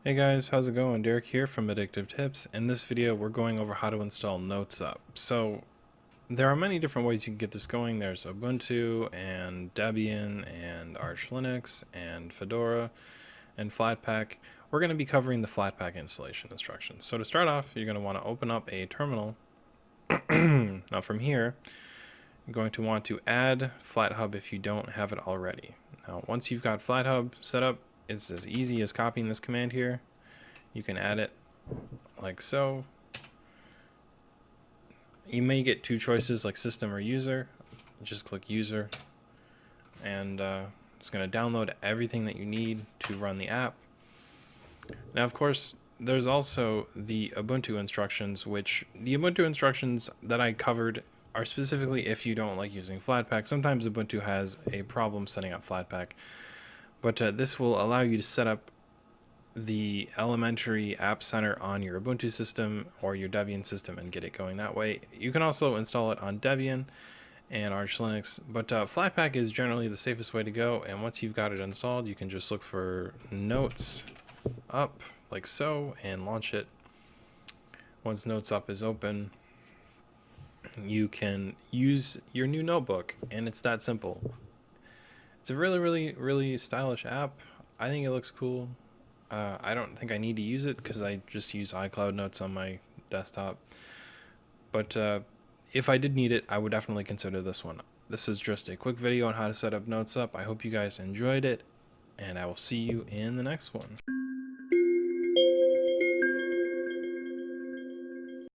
Hey guys, how's it going? Derek here from Addictive Tips. In this video, we're going over how to install NotesUp. So, there are many different ways you can get this going. There's Ubuntu and Debian and Arch Linux and Fedora and Flatpak. We're going to be covering the Flatpak installation instructions. So to start off, you're going to want to open up a terminal. Now from here, you're going to want to add FlatHub if you don't have it already. Now once you've got FlatHub set up, it's as easy as copying this command here. You can add it like so. You may get two choices like system or user. Just click user and it's going to download everything that you need to run the app. Now of course there's also the Ubuntu instructions, which the Ubuntu instructions that I covered are specifically if you don't like using Flatpak. Sometimes Ubuntu has a problem setting up Flatpak, but this will allow you to set up the elementary app center on your Ubuntu system or your Debian system and get it going that way. You can also install it on Debian and Arch Linux, but Flatpak is generally the safest way to go. And once you've got it installed, you can just look for NotesUp like so and launch it. Once NotesUp is open, you can use your new notebook, and it's that simple. It's a really stylish app. I think it looks cool. I don't think I need to use it because I just use iCloud Notes on my desktop. But if I did need it, I would definitely consider this one. This is just a quick video on how to set up NotesUp. I hope you guys enjoyed it, and I will see you in the next one.